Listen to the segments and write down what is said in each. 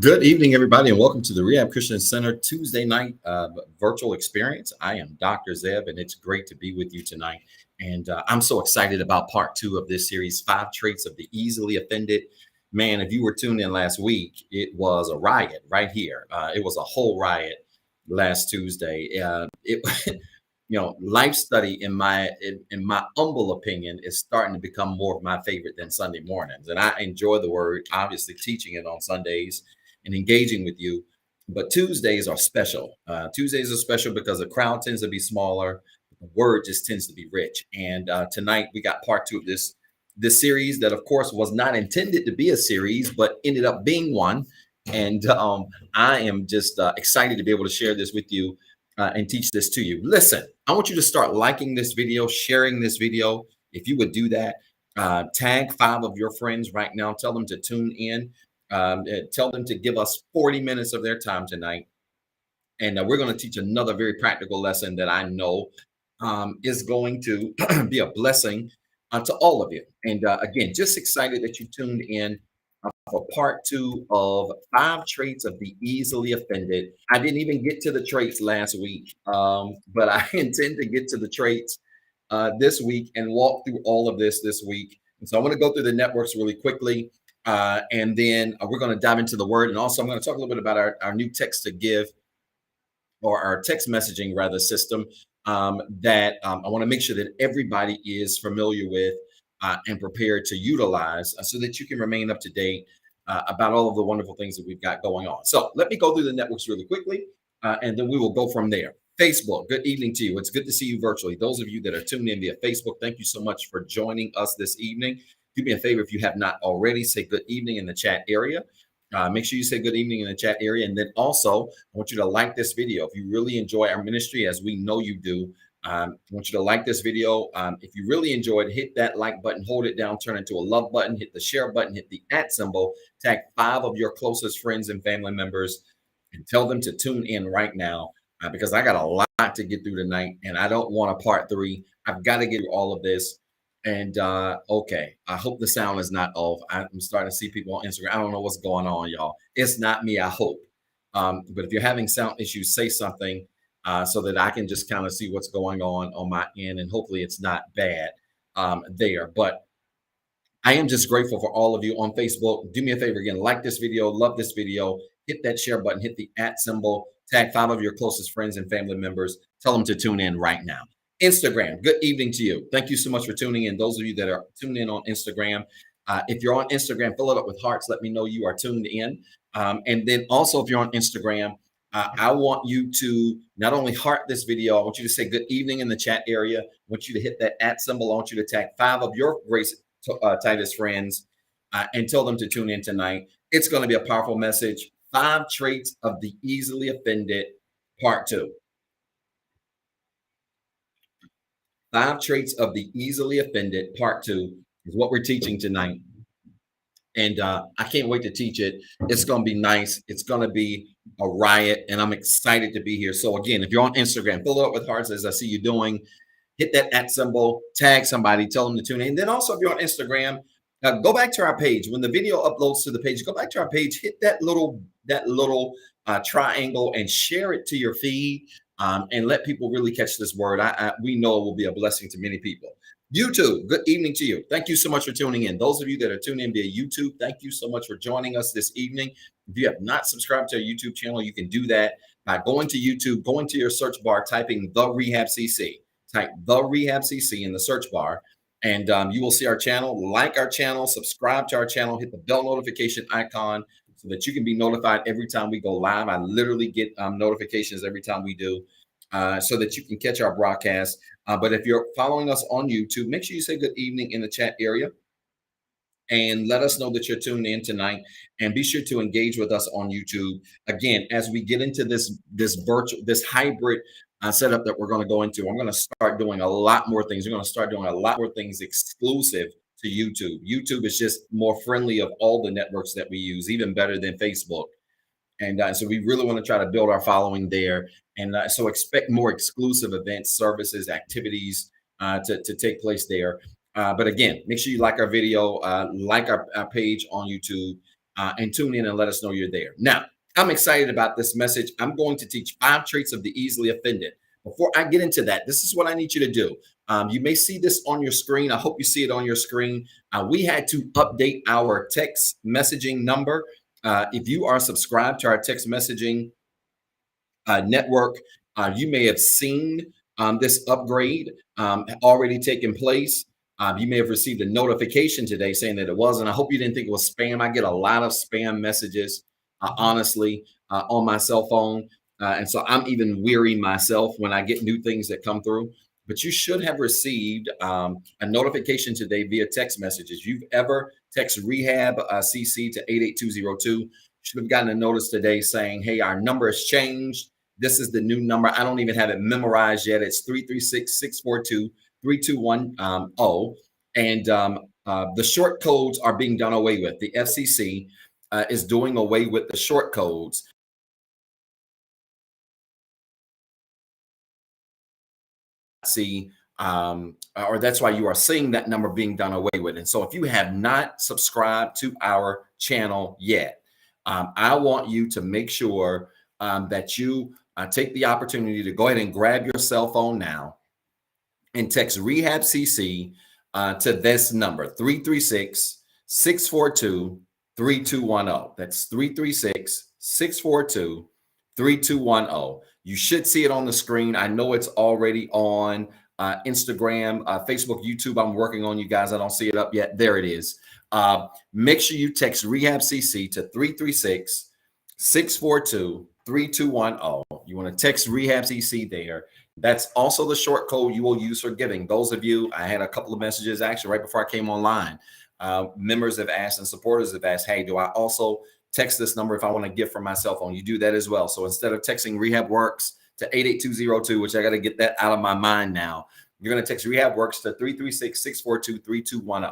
Good evening, everybody, and welcome to the Rehab Christian Center Tuesday night virtual experience. I am Dr. Zeb, and it's great to be with you tonight. And I'm so excited about part two of this series, 5 Traits of the Easily Offended. Man, if you were tuned in last week, it was a riot right here. It was a whole riot last Tuesday. Life study, in my humble opinion, is starting to become more of my favorite than Sunday mornings. And I enjoy the word, obviously teaching it on Sundays and engaging with you. But Tuesdays are special. Tuesdays are special because the crowd tends to be smaller. The word just tends to be rich. And tonight we got part two of this series that, of course, was not intended to be a series, but ended up being one. And I am just excited to be able to share this with you and teach this to you. Listen, I want you to start liking this video, sharing this video. If you would do that, tag 5 of your friends right now. Tell them to tune in. Tell them to give us 40 minutes of their time tonight. And we're going to teach another very practical lesson that I know is going to be a blessing to all of you. And again, just excited that you tuned in for part 2 of 5 traits of the easily offended. I didn't even get to the traits last week, but I intend to get to the traits this week and walk through all of this week. And so I want to go through the networks really quickly. And then we're going to dive into the word. And also I'm going to talk a little bit about our new text to give, or our text messaging rather system that I want to make sure that everybody is familiar with and prepared to utilize so that you can remain up to date about all of the wonderful things that we've got going on. So let me go through the networks really quickly, and then we will go from there. Facebook, good evening to you. It's good to see you virtually. Those of you that are tuned in via Facebook, thank you so much for joining us this evening. Do me a favor, if you have not already, say good evening in the chat area. Make sure you say good evening in the chat area. And then also, I want you to like this video. If you really enjoy our ministry, as we know you do, I want you to like this video. If you really enjoy it, hit that like button, hold it down, turn it into a love button, hit the share button, hit the @ symbol, tag 5 of your closest friends and family members, and tell them to tune in right now because I got a lot to get through tonight, and I don't want a part 3. I've got to get through all of this. And okay, I hope the sound is not off. I'm starting to see people on Instagram. I don't know what's going on, y'all. It's not me, I hope. But if you're having sound issues, say something so that I can just kind of see what's going on my end, and hopefully it's not bad there. But I am just grateful for all of you on Facebook. Do me a favor again, like this video, love this video, hit that share button, hit the @ symbol, tag 5 of your closest friends and family members, tell them to tune in right now. Instagram, good evening to you. Thank you so much for tuning in. Those of you that are tuned in on Instagram, if you're on Instagram, fill it up with hearts. Let me know you are tuned in. And then also, if you're on Instagram, I want you to not only heart this video, I want you to say good evening in the chat area. I want you to hit that @ symbol. I want you to tag 5 of your tightest friends and tell them to tune in tonight. It's going to be a powerful message. 5 traits of the easily offended, part 2. 5 traits of the easily offended, part 2 is what we're teaching tonight. And I can't wait to teach it. It's going to be nice. It's going to be a riot, and I'm excited to be here. So again, if you're on Instagram, fill it up with hearts as I see you doing. Hit that @ symbol, tag somebody, tell them to tune in. And then also, if you're on Instagram, go back to our page. When the video uploads to the page, go back to our page, hit that little triangle and share it to your feed. And let people really catch this word. We know it will be a blessing to many people. YouTube, good evening to you. Thank you so much for tuning in. Those of you that are tuning in via YouTube, thank you so much for joining us this evening. If you have not subscribed to our YouTube channel, you can do that by going to YouTube, going to your search bar, typing TheREHABCC. Type TheREHABCC in the search bar, and you will see our channel. Like our channel, subscribe to our channel, hit the bell notification icon so that you can be notified every time we go live. I literally get notifications every time we do so that you can catch our broadcast. But if you're following us on YouTube, make sure you say good evening in the chat area and let us know that you're tuned in tonight, and be sure to engage with us on YouTube. Again, as we get into this hybrid setup that we're going to go into, I'm going to start doing a lot more things. We're going to start doing a lot more things exclusive to YouTube. YouTube is just more friendly of all the networks that we use, even better than Facebook. And so we really want to try to build our following there. And so expect more exclusive events, services, activities to take place there. But again, make sure you like our video, like our page on YouTube, and tune in and let us know you're there. Now, I'm excited about this message. I'm going to teach 5 traits of the easily offended. Before I get into that, this is what I need you to do. You may see this on your screen. I hope you see it on your screen. We had to update our text messaging number. If you are subscribed to our text messaging network, you may have seen this upgrade already taking place. You may have received a notification today saying that it was, and I hope you didn't think it was spam. I get a lot of spam messages, honestly, on my cell phone. And so I'm even weary myself when I get new things that come through. But you should have received a notification today via text messages. If you've ever text Rehab CC to 88202, should have gotten a notice today saying, hey, our number has changed. This is the new number. I don't even have it memorized yet. It's 336-642-3210. And the short codes are being done away with. The FCC is doing away with the short codes. Or that's why you are seeing that number being done away with. And so if you have not subscribed to our channel yet, I want you to make sure that you take the opportunity to go ahead and grab your cell phone now and text REHABCC to this number, 336-642-3210. That's 336-642-3210. You should see it on the screen. I know it's already on Instagram, Facebook, YouTube. I'm working on, you guys. I don't see it up yet. There it is. Make sure you text REHABCC to 336-642-3210. You want to text REHABCC there. That's also the short code you will use for giving. Those of you, I had a couple of messages actually right before I came online. Members have asked and supporters have asked, hey, do I also text this number if I want to give from my cell phone? You do that as well. So instead of texting REHABWORKS to 88202, which I got to get that out of my mind now, you're going to text REHABWORKS to 336-642-3210.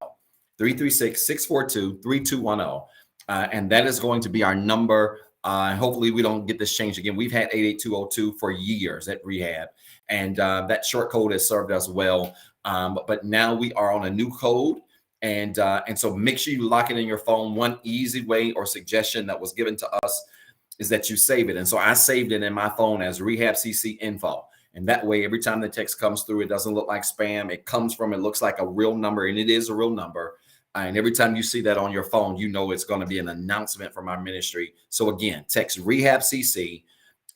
336-642-3210. And that is going to be our number. Hopefully we don't get this changed again. We've had 88202 for years at Rehab, and that short code has served us well. But now we are on a new code. And so make sure you lock it in your phone. One easy way or suggestion that was given to us is that you save it. And so I saved it in my phone as REHABCC info. And that way, every time the text comes through, it doesn't look like spam. It looks like a real number, and it is a real number. And every time you see that on your phone, you know it's going to be an announcement from our ministry. So again, text REHABCC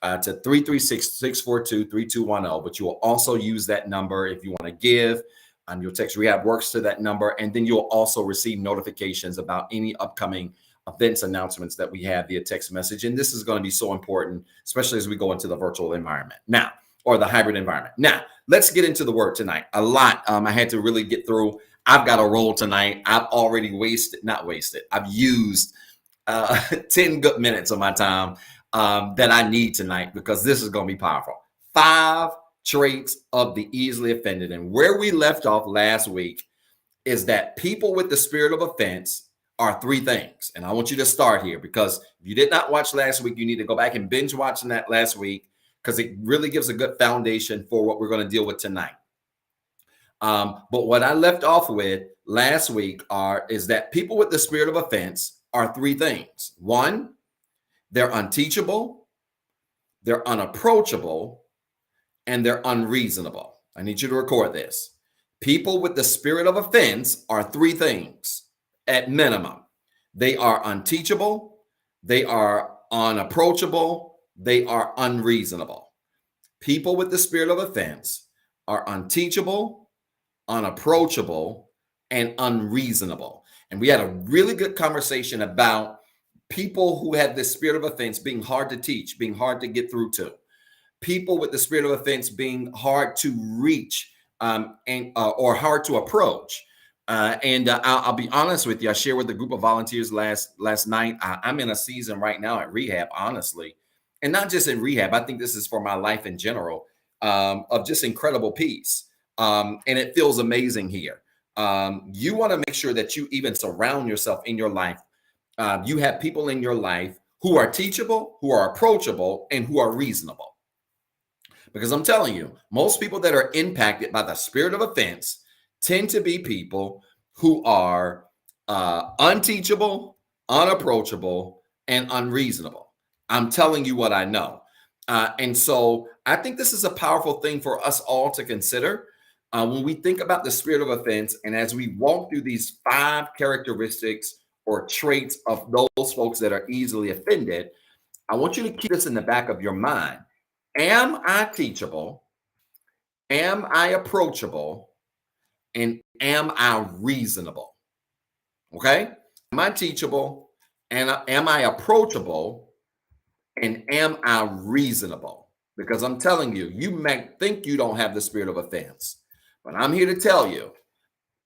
to 336-642-3210. But you will also use that number if you want to give. You'll text REHABWORKS to that number, and then you'll also receive notifications about any upcoming events announcements that we have via text message. And this is going to be so important, especially as we go into the virtual environment now, or the hybrid environment. Now, let's get into the word tonight. A lot I had to really get through. I've got a roll tonight. I've already I've used 10 good minutes of my time that I need tonight, because this is going to be powerful. 5 traits of the easily offended. And where we left off last week is that people with the spirit of offense are 3 things. And I want you to start here, because if you did not watch last week, you need to go back and binge watching that last week, because it really gives a good foundation for what we're going to deal with tonight. But what I left off with last week is that people with the spirit of offense are 3 things. 1, they're unteachable, they're unapproachable, and they're unreasonable. I need you to record this. People with the spirit of offense are 3 things at minimum. They are unteachable, they are unapproachable, they are unreasonable. People with the spirit of offense are unteachable, unapproachable, and unreasonable. And we had a really good conversation about people who have the spirit of offense being hard to teach, being hard to get through to. People with the spirit of offense being hard to reach or hard to approach. I'll be honest with you. I shared with a group of volunteers last night. I'm in a season right now at Rehab, honestly, and not just in Rehab. I think this is for my life in general, of just incredible peace. And it feels amazing here. You want to make sure that you even surround yourself in your life. You have people in your life who are teachable, who are approachable, and who are reasonable. Because I'm telling you, most people that are impacted by the spirit of offense tend to be people who are unteachable, unapproachable, and unreasonable. I'm telling you what I know. And so I think this is a powerful thing for us all to consider when we think about the spirit of offense. And as we walk through these 5 characteristics or traits of those folks that are easily offended, I want you to keep this in the back of your mind. Am I teachable? Am I approachable? And am I reasonable? Okay. Am I teachable? And am I approachable? And am I reasonable? Because I'm telling you, you may think you don't have the spirit of offense, but I'm here to tell you,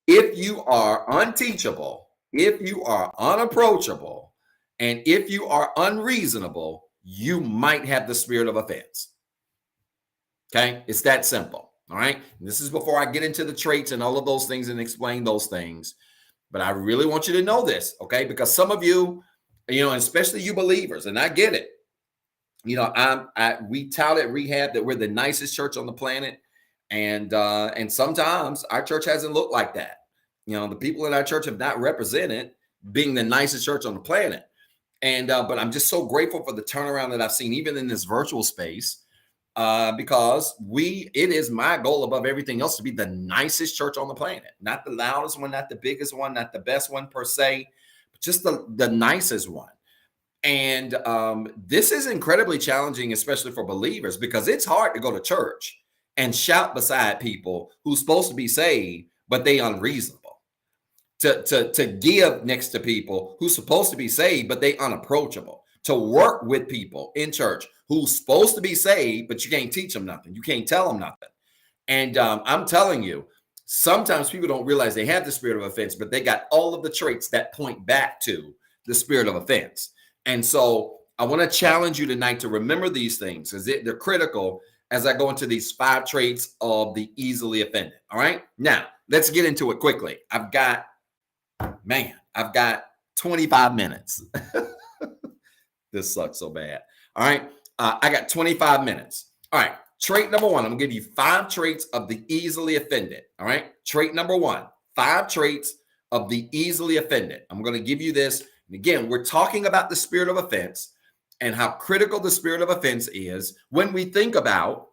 if you are unteachable, if you are unapproachable, and if you are unreasonable, you might have the spirit of offense. Okay, it's that simple. All right, and this is before I get into the traits and all of those things and explain those things. But I really want you to know this, okay? Because some of you, especially you believers, and I get it. We tout at Rehab that we're the nicest church on the planet, and sometimes our church hasn't looked like that. The people in our church have not represented being the nicest church on the planet. And but I'm just so grateful for the turnaround that I've seen, even in this virtual space, because it is my goal above everything else to be the nicest church on the planet, not the loudest one, not the biggest one, not the best one per se, but just the nicest one. And this is incredibly challenging, especially for believers, because it's hard to go to church and shout beside people who's supposed to be saved, but they unreasonable. To give next to people who's supposed to be saved, but they unapproachable. To work with people in church who's supposed to be saved, but you can't teach them nothing. You can't tell them nothing. And I'm telling you, sometimes people don't realize they have the spirit of offense, but they got all of the traits that point back to the spirit of offense. And so I want to challenge you tonight to remember these things, because they're critical as I go into these 5 traits of the easily offended. All right. Now, let's get into it quickly. I've got 25 minutes. This sucks so bad. All right. I got 25 minutes. All right. Trait number 1, I'm going to give you 5 traits of the easily offended. All right. Trait number 1, 5 traits of the easily offended. I'm going to give you this. And again, we're talking about the spirit of offense and how critical the spirit of offense is when we think about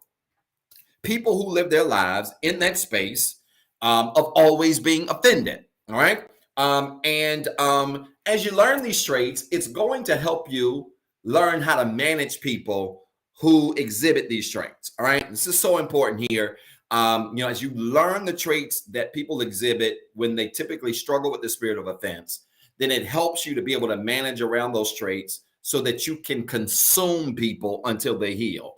people who live their lives in that space of always being offended. All right. As you learn these traits, it's going to help you learn how to manage people who exhibit these traits. All right. This is so important here. As you learn the traits that people exhibit when they typically struggle with the spirit of offense, then it helps you to be able to manage around those traits so that you can consume people until they heal,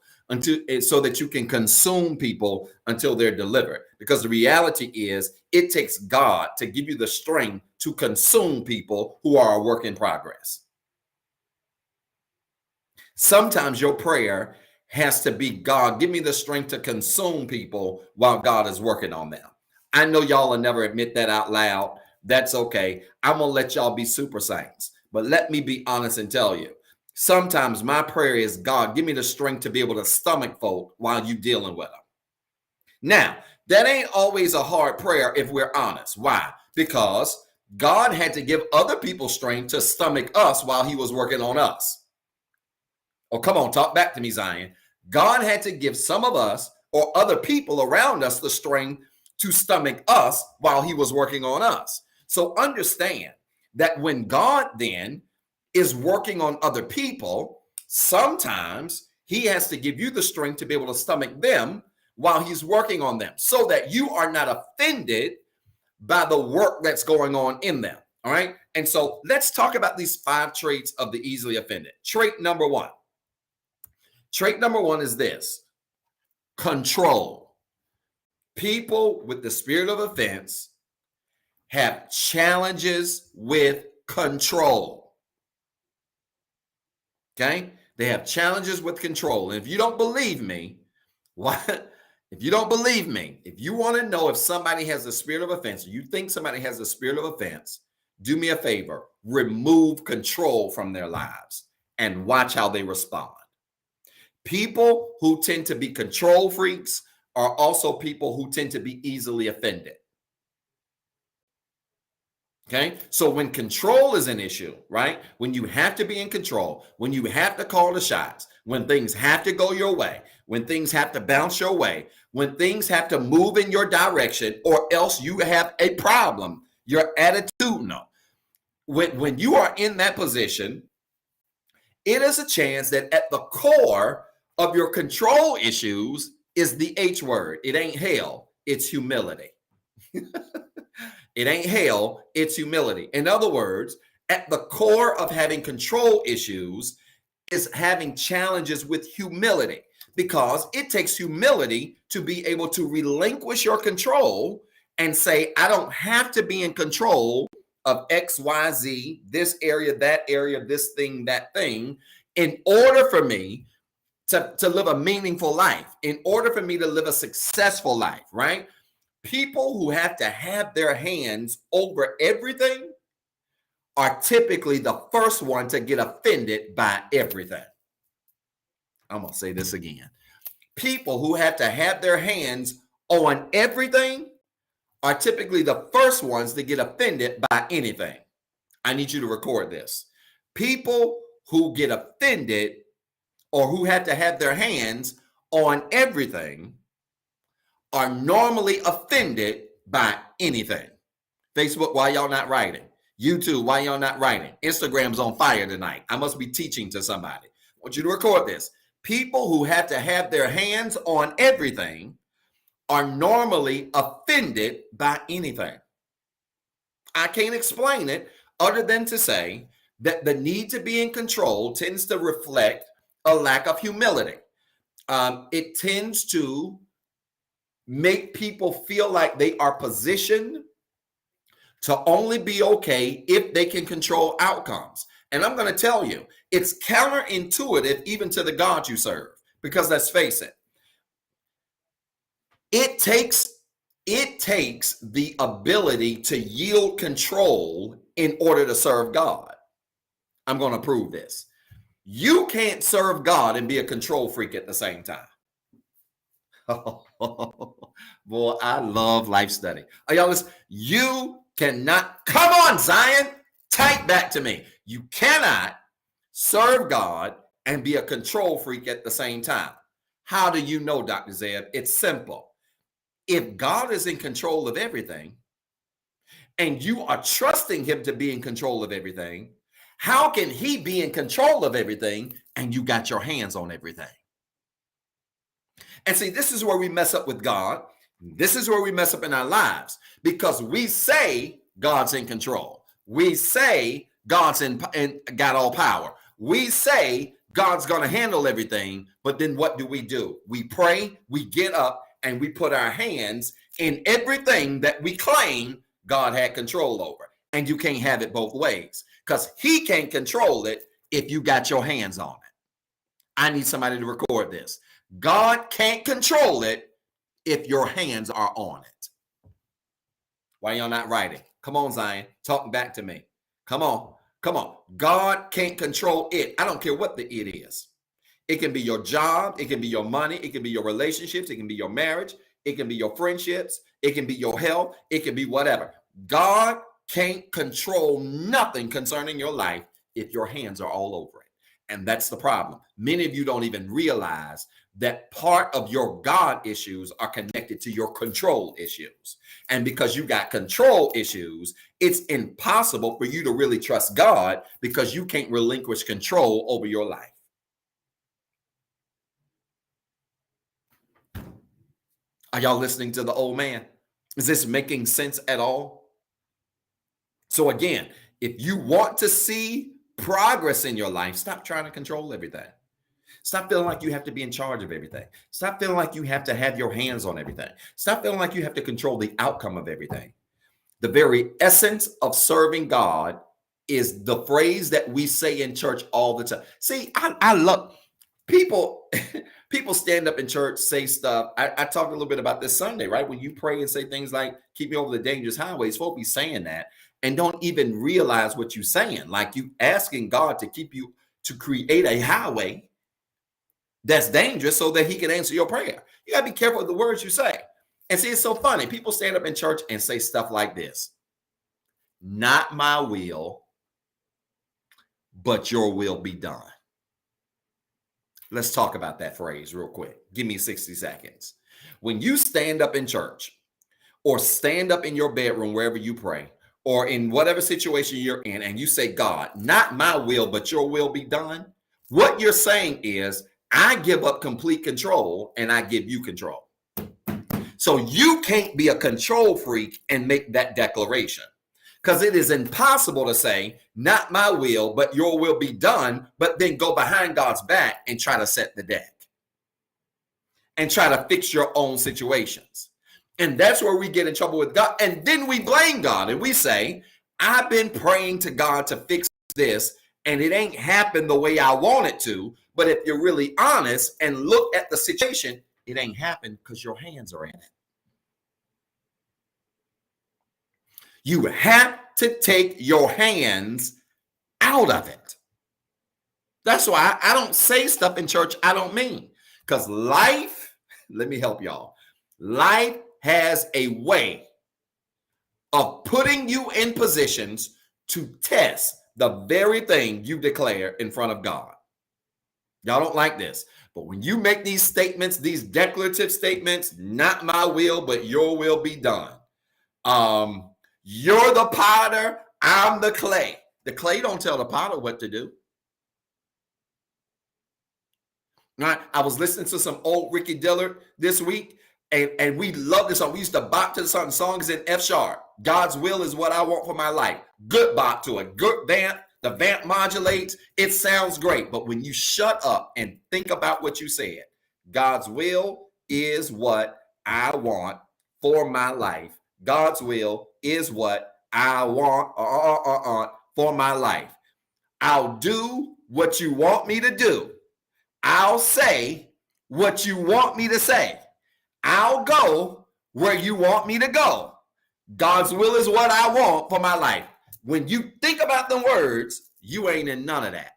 so that you can consume people until they're delivered. Because the reality is, it takes God to give you the strength to consume people who are a work in progress. Sometimes your prayer has to be, God, give me the strength to consume people while God is working on them. I know y'all will never admit that out loud. That's okay. I'm going to let y'all be super saints. But let me be honest and tell you, sometimes my prayer is, God, give me the strength to be able to stomach folk while you're dealing with them. Now, that ain't always a hard prayer if we're honest. Why? Because God had to give other people strength to stomach us while he was working on us. Oh, come on, talk back to me, Zion. God had to give some of us or other people around us the strength to stomach us while he was working on us. So understand that when God then is working on other people, sometimes he has to give you the strength to be able to stomach them while he's working on them, so that you are not offended by the work that's going on in them. All right. And so let's talk about these 5 traits of the easily offended. Trait number 1. Trait number 1 is this: control. People with the spirit of offense have challenges with control. Okay? They have challenges with control. And if you don't believe me, if you don't believe me, if you want to know if somebody has the spirit of offense, or you think somebody has the spirit of offense, do me a favor, remove control from their lives and watch how they respond. People who tend to be control freaks are also people who tend to be easily offended. Okay. So when control is an issue, right? When you have to be in control, when you have to call the shots, when things have to go your way, when things have to bounce your way, when things have to move in your direction, or else you have a problem, you're attitudinal. When you are in that position, it is a chance that at the core of your control issues is the H word. It ain't hell, it's humility. It ain't hell, it's humility. In other words, at the core of having control issues is having challenges with humility, because it takes humility to be able to relinquish your control and say, I don't have to be in control of X, Y, Z, this area, this thing, that thing, in order for me to live a meaningful life, in order for me to live a successful life, right? People who have to have their hands over everything are typically the first one to get offended by everything. I'm going to say this again. People who have to have their hands on everything are typically the first ones to get offended by anything. I need you to record this. People who get offended or who have to have their hands on everything are normally offended by anything. Facebook, why y'all not writing? YouTube, why y'all not writing? Instagram's on fire tonight. I must be teaching to somebody. I want you to record this. People who have to have their hands on everything are normally offended by anything. I can't explain it other than to say that the need to be in control tends to reflect a lack of humility. It tends to make people feel like they are positioned to only be okay if they can control outcomes. And I'm going to tell you, it's counterintuitive even to the God you serve, because let's face it, it takes the ability to yield control in order to serve God. I'm going to prove this. You can't serve God and be a control freak at the same time. Boy, I love life study. Are y'all listening? You cannot, come on, Zion, type back to me. You cannot serve God and be a control freak at the same time. How do you know, Dr. Zeb? It's simple. If God is in control of everything and you are trusting him to be in control of everything, how can he be in control of everything and you got your hands on everything? And see, this is where we mess up with God. This is where we mess up in our lives, because we say God's in control. We say God's got all power. We say God's going to handle everything. But then what do? We pray, we get up, and we put our hands in everything that we claim God had control over. And you can't have it both ways, because he can't control it if you got your hands on it. I need somebody to record this. God can't control it if your hands are on it. Why y'all not writing? Come on, Zion. Talk back to me. Come on. God can't control it. I don't care what the it is. It can be your job. It can be your money. It can be your relationships. It can be your marriage. It can be your friendships. It can be your health. It can be whatever. God can't control nothing concerning your life if your hands are all over it. And that's the problem. Many of you don't even realize that part of your God issues are connected to your control issues. And because you got control issues, it's impossible for you to really trust God, because you can't relinquish control over your life. Are y'all listening to the old man? Is this making sense at all? So again, if you want to see progress in your life, stop trying to control everything. Stop feeling like you have to be in charge of everything. Stop feeling like you have to have your hands on everything. Stop feeling like you have to control the outcome of everything. The very essence of serving God is the phrase that we say in church all the time. See, I love people. People stand up in church, say stuff. I talked a little bit about this Sunday, right? When you pray and say things like, keep me over the dangerous highways, folks be saying that and don't even realize what you're saying. Like you asking God to keep you, to create a highway that's dangerous so that he can answer your prayer. You got to be careful with the words you say. And see, it's so funny. People stand up in church and say stuff like this. not my will, but your will be done. Let's talk about that phrase real quick. Give me 60 seconds. When you stand up in church or stand up in your bedroom, wherever you pray, or in whatever situation you're in, and you say, God, not my will, but your will be done, what you're saying is, I give up complete control and I give you control. So you can't be a control freak and make that declaration, because it is impossible to say, not my will, but your will be done, but then go behind God's back and try to set the deck and try to fix your own situations. And that's where we get in trouble with God. And then we blame God and we say, I've been praying to God to fix this and it ain't happened the way I want it to. But if you're really honest and look at the situation, it ain't happened because your hands are in it. You have to take your hands out of it. That's why I don't say stuff in church I don't mean. Because life, let me help y'all. Life has a way of putting you in positions to test the very thing you declare in front of God. Y'all don't like this. But when you make these statements, these declarative statements, not my will, but your will be done. You're the potter, I'm the clay. The clay don't tell the potter what to do. Right? I was listening to some old Ricky Dillard this week, and we love this song. We used to bop to the song. The song is in F sharp. God's will is what I want for my life. Good bop to it. Good vamp. The vamp modulates. It sounds great. But when you shut up and think about what you said, God's will is what I want for my life. God's will is what I want for my life. I'll do what you want me to do. I'll say what you want me to say. I'll go where you want me to go. God's will is what I want for my life. When you think about the words, you ain't in none of that.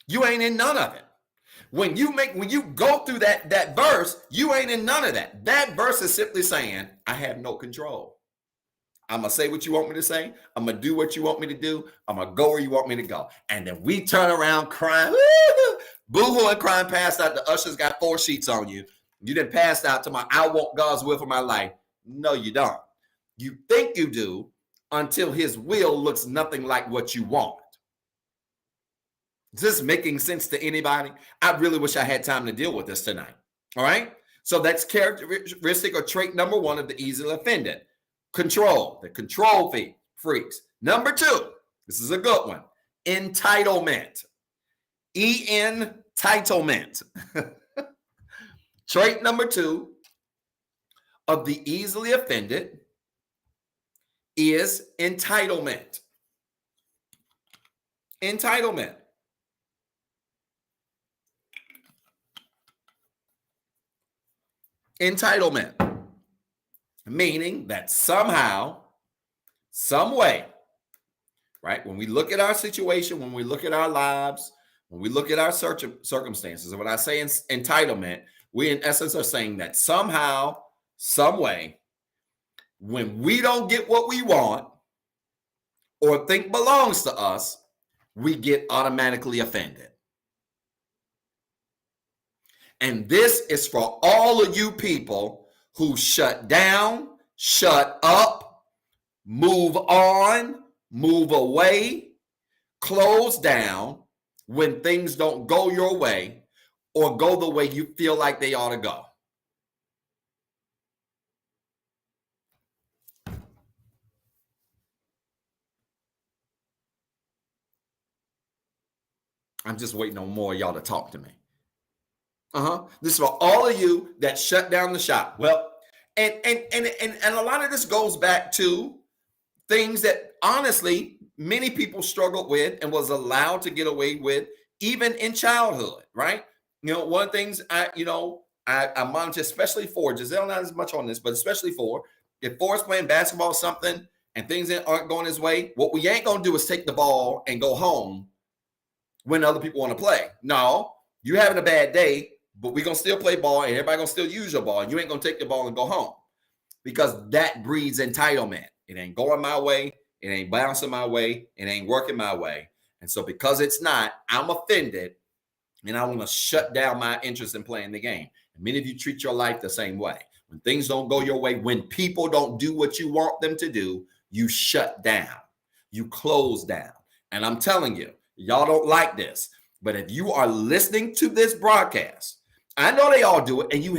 You ain't in none of it. When you go through that verse, you ain't in none of that. That verse is simply saying, I have no control. I'm going to say what you want me to say. I'm going to do what you want me to do. I'm going to go where you want me to go. And then we turn around crying, boo-hooing, crying, passed out. The ushers got 4 sheets on you. You didn't pass out to my, I want God's will for my life. No, you don't. You think you do until his will looks nothing like what you want. Is this making sense to anybody? I really wish I had time to deal with this tonight. All right. So that's characteristic or trait number 1 of the easily offended. Control, the control freaks. Number 2, this is a good one. Entitlement. Entitlement. Trait number 2 of the easily offended is entitlement. Entitlement. Entitlement. Meaning that somehow, some way, right? When we look at our situation, when we look at our lives, when we look at our circumstances, and when I say entitlement, we in essence are saying that somehow, some way, when we don't get what we want or think belongs to us, we get automatically offended. And this is for all of you people who shut down, shut up, move on, move away, close down when things don't go your way or go the way you feel like they ought to go. I'm just waiting on more of y'all to talk to me. This is for all of you that shut down the shop. Well, and a lot of this goes back to things that honestly many people struggled with and was allowed to get away with even in childhood, right? You know, one of the things I monitor, especially for Giselle, not as much on this, but especially for if Forrest playing basketball or something and things aren't going his way, what we ain't gonna do is take the ball and go home when other people want to play. No, you having a bad day, but we're going to still play ball and everybody going to still use your ball. And you ain't going to take the ball and go home. because that breeds entitlement. It ain't going my way. It ain't bouncing my way. It ain't working my way. And so because it's not, I'm offended and I want to shut down my interest in playing the game. And many of you treat your life the same way. When things don't go your way, when people don't do what you want them to do, you shut down, you close down. And I'm telling you, y'all don't like this, but if you are listening to this broadcast, I know they all do it, and you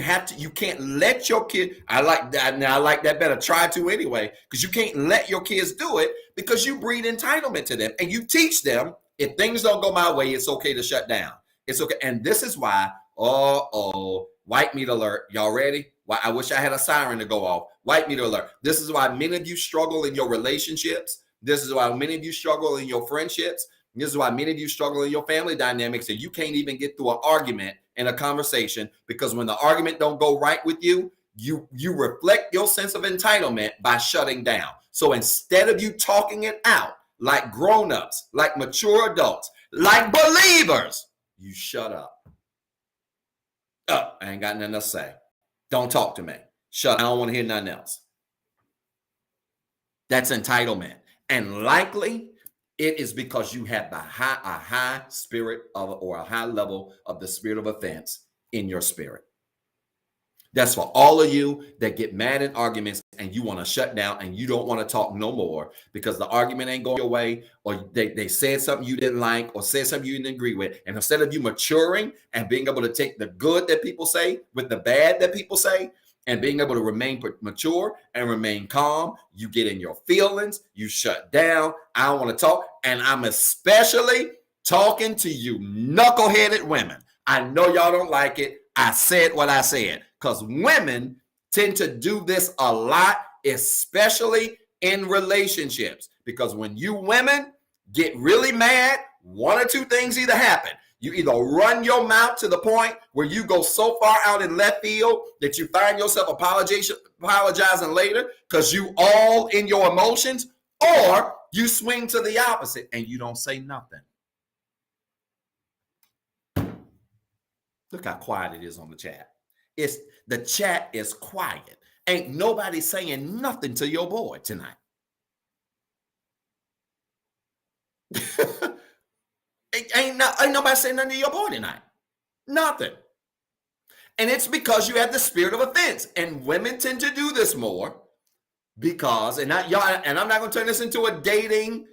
can't let your kid, I like that, and I like that better, try to anyway, because you can't let your kids do it because you breed entitlement to them, and you teach them, if things don't go my way, it's okay to shut down. It's okay, and this is why, white meat alert, y'all ready? Why I wish I had a siren to go off. White meat alert. This is why many of you struggle in your relationships. This is why many of you struggle in your friendships. This is why many of you struggle in your family dynamics, and you can't even get through an argument in a conversation, because when the argument don't go right with you, you reflect your sense of entitlement by shutting down. So instead of you talking it out like grown-ups, like mature adults, like believers, you shut up. I ain't got nothing to say. Don't talk to me. Shut up. I don't want to hear nothing else. That's entitlement. And likely it is because you have a high spirit or a high level of the spirit of offense in your spirit. That's for all of you that get mad in arguments and you want to shut down and you don't want to talk no more because the argument ain't going your way, or they said something you didn't like, or said something you didn't agree with. And instead of you maturing and being able to take the good that people say with the bad that people say, and being able to remain mature and remain calm, you get in your feelings, you shut down. I don't want to talk. And I'm especially talking to you knuckleheaded women. I know y'all don't like it. I said what I said, because women tend to do this a lot, especially in relationships. Because when you women get really mad, one or two things either happen. You either run your mouth to the point where you go so far out in left field that you find yourself apologizing later because you all in your emotions, or you swing to the opposite and you don't say nothing. Look how quiet it is on the chat. The chat is quiet. Ain't nobody saying nothing to your boy tonight. Ain't nobody saying nothing to your boy tonight. Nothing. And it's because you have the spirit of offense. And women tend to do this more because, and I'm not going to turn this into a dating,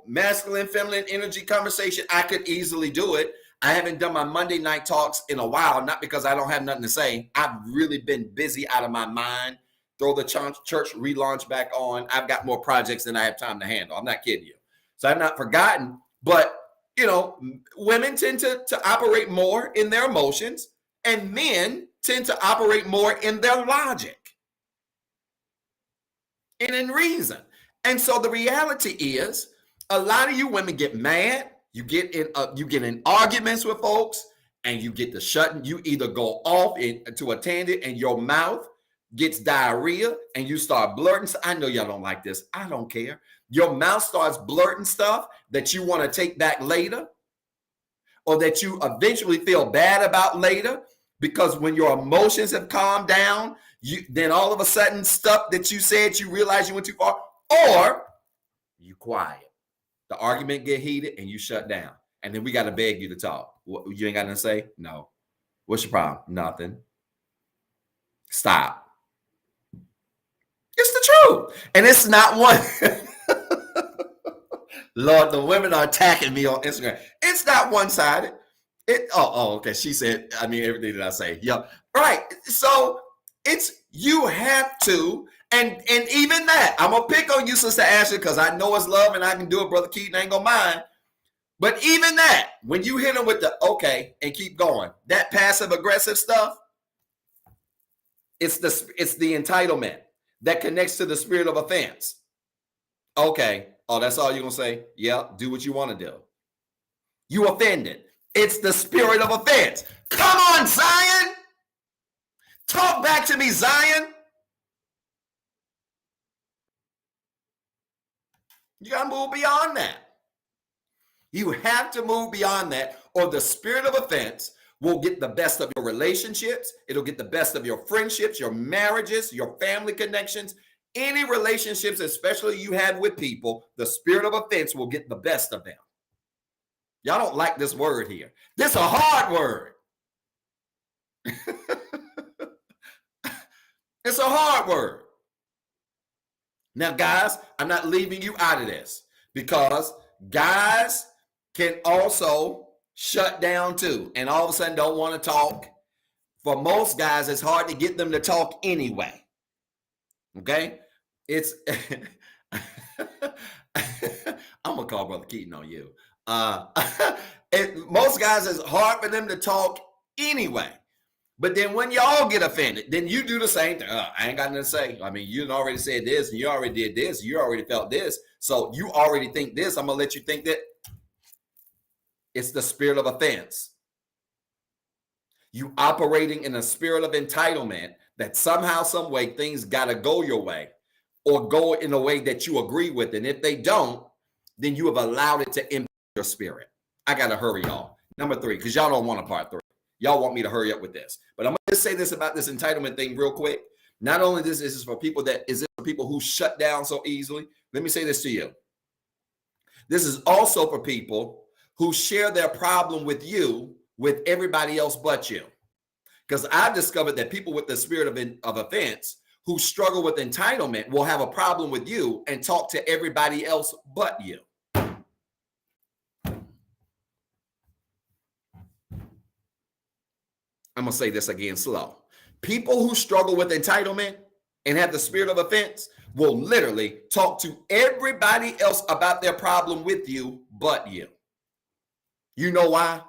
masculine, feminine energy conversation. I could easily do it. I haven't done my Monday night talks in a while, not because I don't have nothing to say. I've really been busy out of my mind. Throw the church relaunch back on. I've got more projects than I have time to handle. I'm not kidding you. So I've not forgotten, but women tend to operate more in their emotions, and men tend to operate more in their logic and in reason. And so the reality is, a lot of you women get mad. You get in arguments with folks, and you get to shutting. You either go off into a tangent, and your mouth gets diarrhea, and you start blurting. I know y'all don't like this. I don't care. Your mouth starts blurting stuff that you want to take back later, or that you eventually feel bad about later, because when your emotions have calmed down, then all of a sudden stuff that you said, you realize you went too far, or you quiet. The argument get heated and you shut down. And then we got to beg you to talk. You ain't got nothing to say? No. What's your problem? Nothing. Stop. It's the truth. And it's not one. Lord, the women are attacking me on Instagram. It's not one-sided. Okay. She said, everything that I say. Yeah. Right. So you have to, and even that, I'm going to pick on you, Sister Ashley, because I know it's love and I can do it, Brother Keaton, ain't going to mind. But even that, when you hit them with the okay and keep going, that passive aggressive stuff, it's the entitlement that connects to the spirit of offense. Okay. Oh, that's all you're going to say? Yeah, do what you want to do. You offended. It's the spirit of offense. Come on, Zion. Talk back to me, Zion. You got to move beyond that. You have to move beyond that, or the spirit of offense will get the best of your relationships. It'll get the best of your friendships, your marriages, your family connections, any relationships, especially you have with people. The spirit of offense will get the best of them. Y'all don't like this word here. This is a hard word. It's a hard word. Now, guys, I'm not leaving you out of this because guys can also shut down too and all of a sudden don't want to talk. For most guys, it's hard to get them to talk anyway. Okay? It's I'm gonna call Brother Keaton on you. Most guys, it's hard for them to talk anyway. But then when y'all get offended, then you do the same thing. I ain't got nothing to say. I mean, you already said this, and you already did this, you already felt this. So you already think this. I'm gonna let you think that. It's the spirit of offense. You operating in a spirit of entitlement that somehow, some way, things gotta go your way or go in a way that you agree with. And if they don't, then you have allowed it to impact your spirit. I gotta hurry, y'all. Number 3, because y'all don't want a part 3. Y'all want me to hurry up with this. But I'm going to say this about this entitlement thing real quick. Not only this is for people for people who shut down so easily. Let me say this to you. This is also for people who share their problem with you with everybody else but you. Because I've discovered that people with the spirit of offense who struggle with entitlement will have a problem with you and talk to everybody else but you. I'm going to say this again slow. People who struggle with entitlement and have the spirit of offense will literally talk to everybody else about their problem with you but you. You know why?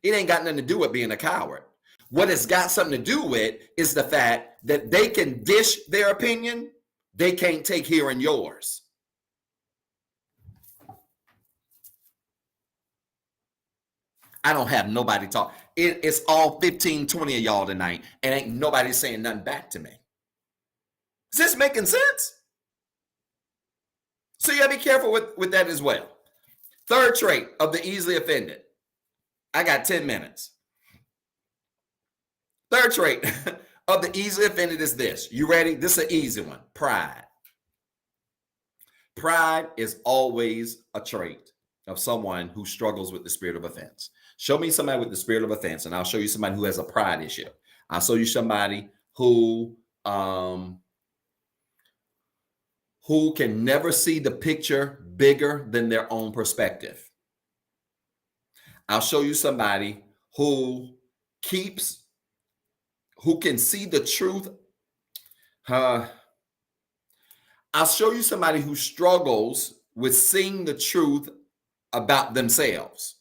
It ain't got nothing to do with being a coward. What it's got something to do with is the fact that they can dish their opinion. They can't take hearing yours. I don't have nobody talk. It's all 15, 20 of y'all tonight, and ain't nobody saying nothing back to me. Is this making sense? So you gotta be careful with that as well. Third trait of the easily offended. I got 10 minutes. Third trait of the easily offended is this. You ready? This is an easy one. Pride. Pride is always a trait of someone who struggles with the spirit of offense. Show me somebody with the spirit of offense, and I'll show you somebody who has a pride issue. I'll show you somebody who can never see the picture bigger than their own perspective. I'll show you somebody who can see the truth. I'll show you somebody who struggles with seeing the truth about themselves,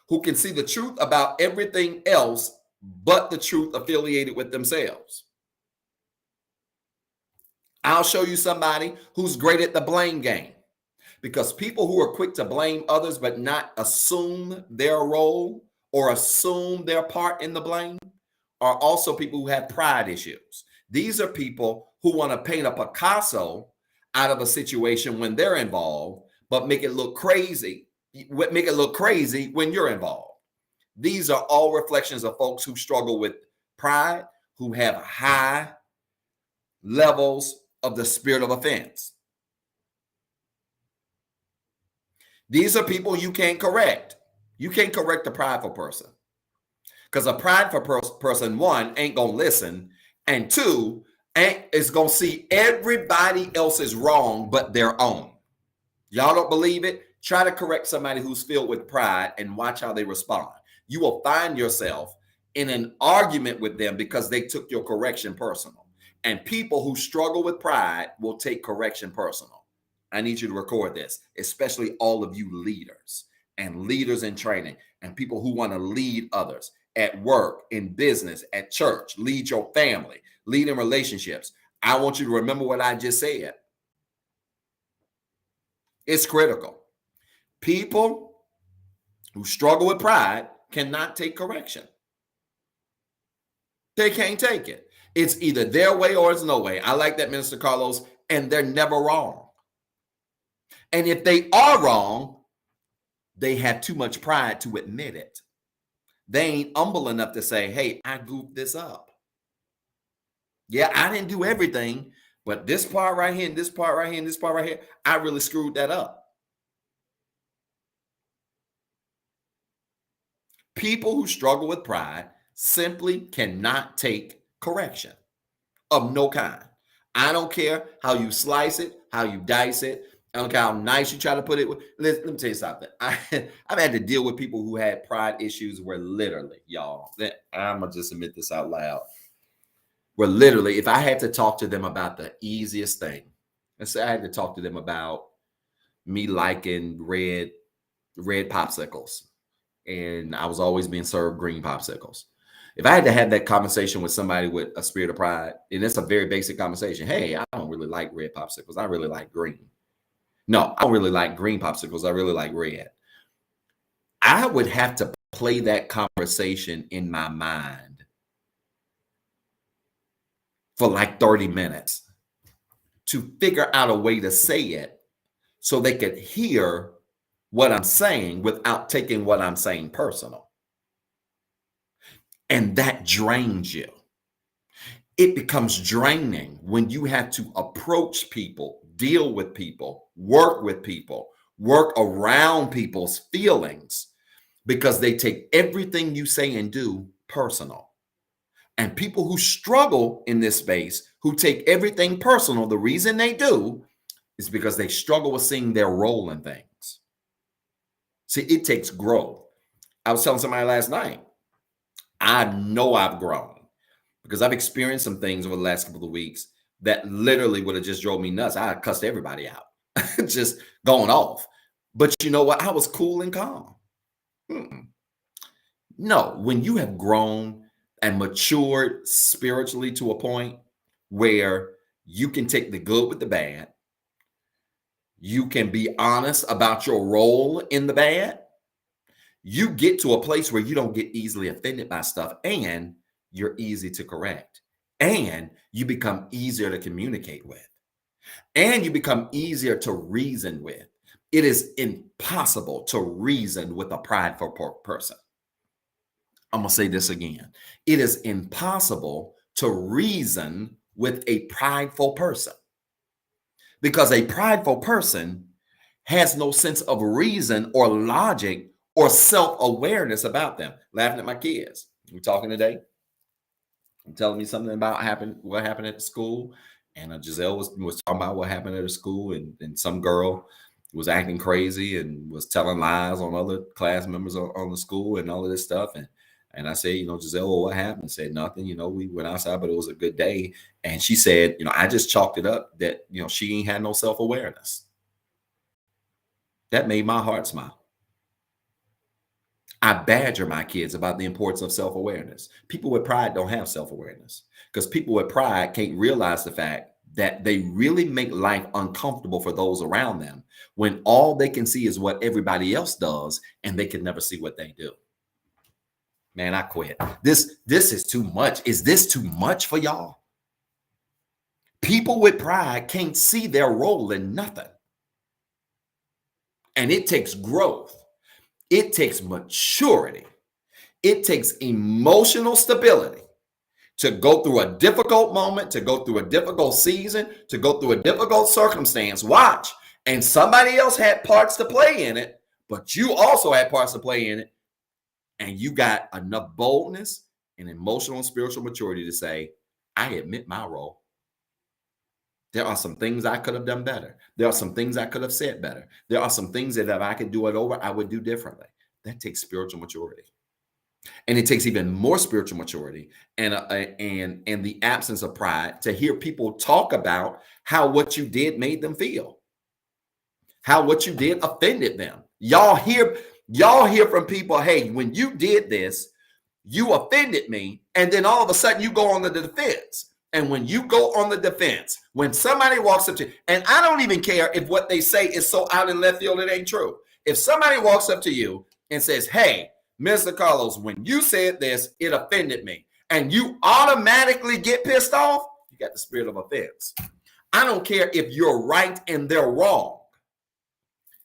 who can see the truth about everything else but the truth affiliated with themselves. I'll show you somebody who's great at the blame game, because people who are quick to blame others but not assume their role or assume their part in the blame are also people who have pride issues. These are people who want to paint a Picasso out of a situation when they're involved, but make it look crazy when you're involved. These are all reflections of folks who struggle with pride, who have high levels of the spirit of offense. These are people you can't correct. You can't correct a prideful person, because a prideful person, one, ain't gonna listen, and two, is gonna see everybody else is wrong but their own. Y'all don't believe it? Try to correct somebody who's filled with pride and watch how they respond. You will find yourself in an argument with them because they took your correction personal. And people who struggle with pride will take correction personal. I need you to record this, especially all of you leaders and leaders in training and people who want to lead others at work, in business, at church, lead your family, lead in relationships. I want you to remember what I just said. It's critical. People who struggle with pride cannot take correction. They can't take it. It's either their way or it's no way. I like that, Minister Carlos, and they're never wrong. And if they are wrong, they have too much pride to admit it. They ain't humble enough to say, hey, I goofed this up. Yeah, I didn't do everything, but this part right here and this part right here and this part right here, I really screwed that up. People who struggle with pride simply cannot take correction of no kind. I don't care how you slice it, how you dice it. I don't care how nice you try to put it. Let me tell you something. I've had to deal with people who had pride issues where literally, y'all, I'm going to just admit this out loud. Where literally, if I had to talk to them about the easiest thing, let's say I had to talk to them about me liking red popsicles, and I was always being served green popsicles. If I had to have that conversation with somebody with a spirit of pride, and it's a very basic conversation, hey, I don't really like red popsicles. I really like green. No, I don't really like green popsicles. I really like red. I would have to play that conversation in my mind for like 30 minutes to figure out a way to say it so they could hear what I'm saying without taking what I'm saying personal. And that drains you. It becomes draining when you have to approach people, deal with people, work around people's feelings because they take everything you say and do personal. And people who struggle in this space, who take everything personal, the reason they do is because they struggle with seeing their role in things. See, it takes growth. I was telling somebody last night, I know I've grown because I've experienced some things over the last couple of weeks that literally would have just drove me nuts. I cussed everybody out, just going off. But you know what? I was cool and calm. No, when you have grown and matured spiritually to a point where you can take the good with the bad, you can be honest about your role in the bad, you get to a place where you don't get easily offended by stuff, and you're easy to correct, and you become easier to communicate with, and you become easier to reason with. It is impossible to reason with a prideful person. I'm going to say this again. It is impossible to reason with a prideful person because a prideful person has no sense of reason or logic or self-awareness about them. Laughing at my kids. We're talking today. I'm telling me something about what happened at the school. And Giselle was talking about what happened at her school. And some girl was acting crazy and was telling lies on other class members on the school and all of this stuff. And I said, Giselle, well, what happened? Said nothing. We went outside, but it was a good day. And she said, I just chalked it up that, she ain't had no self-awareness. That made my heart smile. I badger my kids about the importance of self-awareness. People with pride don't have self-awareness because people with pride can't realize the fact that they really make life uncomfortable for those around them when all they can see is what everybody else does and they can never see what they do. Man, I quit. This is too much. Is this too much for y'all? People with pride can't see their role in nothing. And it takes growth. It takes maturity. It takes emotional stability to go through a difficult moment, to go through a difficult season, to go through a difficult circumstance. Watch. And somebody else had parts to play in it, but you also had parts to play in it. And you got enough boldness and emotional and spiritual maturity to say, I admit my role. There are some things I could have done better. There are some things I could have said better. There are some things that if I could do it over, I would do differently. That takes spiritual maturity. And it takes even more spiritual maturity and the absence of pride to hear people talk about how what you did made them feel, how what you did offended them. Y'all hear from people, hey, when you did this, you offended me. And then all of a sudden you go on the defense. And when you go on the defense, when somebody walks up to you, and I don't even care if what they say is so out in left field, it ain't true. If somebody walks up to you and says, hey, Mr. Carlos, when you said this, it offended me, and you automatically get pissed off, you got the spirit of offense. I don't care if you're right and they're wrong.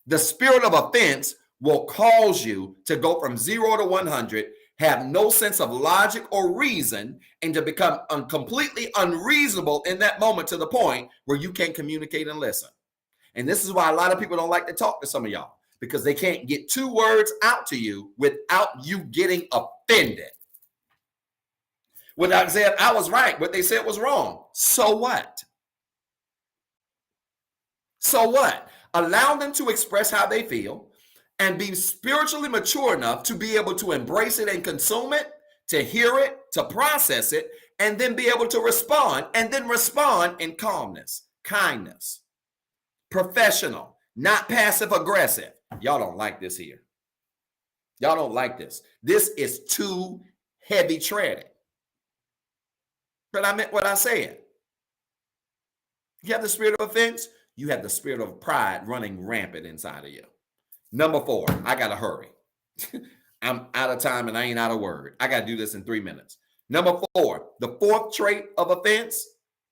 The spirit of offense will cause you to go from 0 to 100 have no sense of logic or reason, and to become completely unreasonable in that moment to the point where you can't communicate and listen. And this is why a lot of people don't like to talk to some of y'all, because they can't get 2 words out to you without you getting offended. Without saying, I was right, what they said was wrong. So what? So what? Allow them to express how they feel and be spiritually mature enough to be able to embrace it and consume it, to hear it, to process it, and then be able to respond, and then respond in calmness, kindness, professional, not passive aggressive. Y'all don't like this here. Y'all don't like this. This is too heavy treading. But I meant what I said. You have the spirit of offense, you have the spirit of pride running rampant inside of you. Number 4, I got to hurry. I'm out of time and I ain't out of word. I got to do this in 3 minutes. Number 4, the 4th trait of offense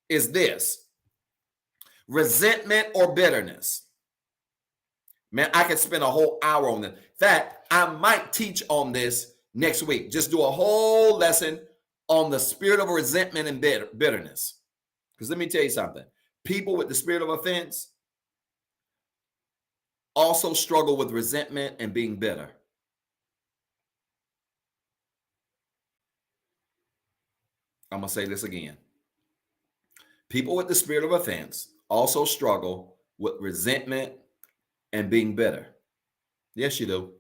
is this: resentment or bitterness. Man, I could spend a whole hour on this. In fact, I might teach on this next week. Just do a whole lesson on the spirit of resentment and bitterness. Because let me tell you something. People with the spirit of offense also struggle with resentment and being bitter. I'm going to say this again. People with the spirit of offense also struggle with resentment and being bitter. Yes, you do.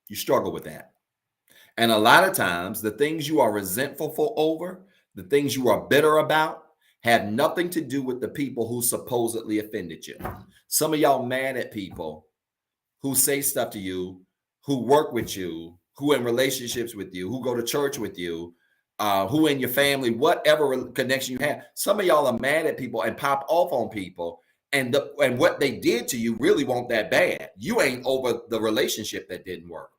You struggle with that. And a lot of times, the things you are resentful for over, the things you are bitter about, have nothing to do with the people who supposedly offended you. Some of y'all mad at people who say stuff to you, who work with you, who in relationships with you, who go to church with you, who in your family, whatever connection you have. Some of y'all are mad at people and pop off on people, and what they did to you really won't that bad. You ain't over the relationship that didn't work.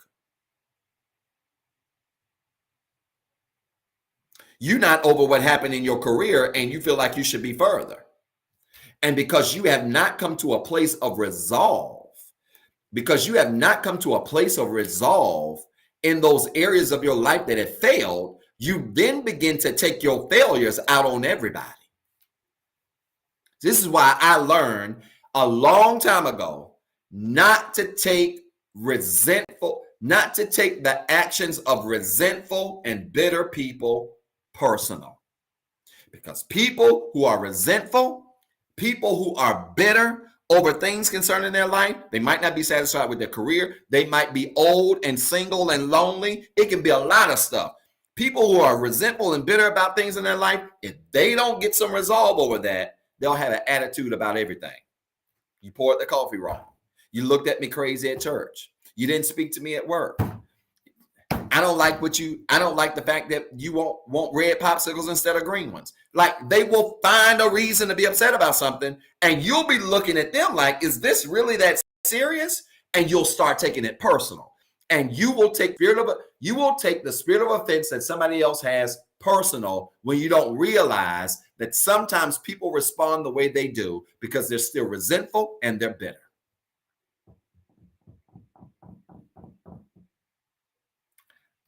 You're not over what happened in your career and you feel like you should be further. And because you have not come to a place of resolve, in those areas of your life that have failed, you then begin to take your failures out on everybody. This is why I learned a long time ago not to take the actions of resentful and bitter people personal. Because people who are resentful, people who are bitter over things concerning their life, they might not be satisfied with their career. They might be old and single and lonely. It can be a lot of stuff. People who are resentful and bitter about things in their life, if they don't get some resolve over that, they'll have an attitude about everything. You poured the coffee wrong. You looked at me crazy at church. You didn't speak to me at work. I don't like the fact that you want red popsicles instead of green ones. Like, they will find a reason to be upset about something, and you'll be looking at them like, is this really that serious? And you'll start taking it personal. And you will take the spirit of offense that somebody else has personal, when you don't realize that sometimes people respond the way they do because they're still resentful and they're bitter.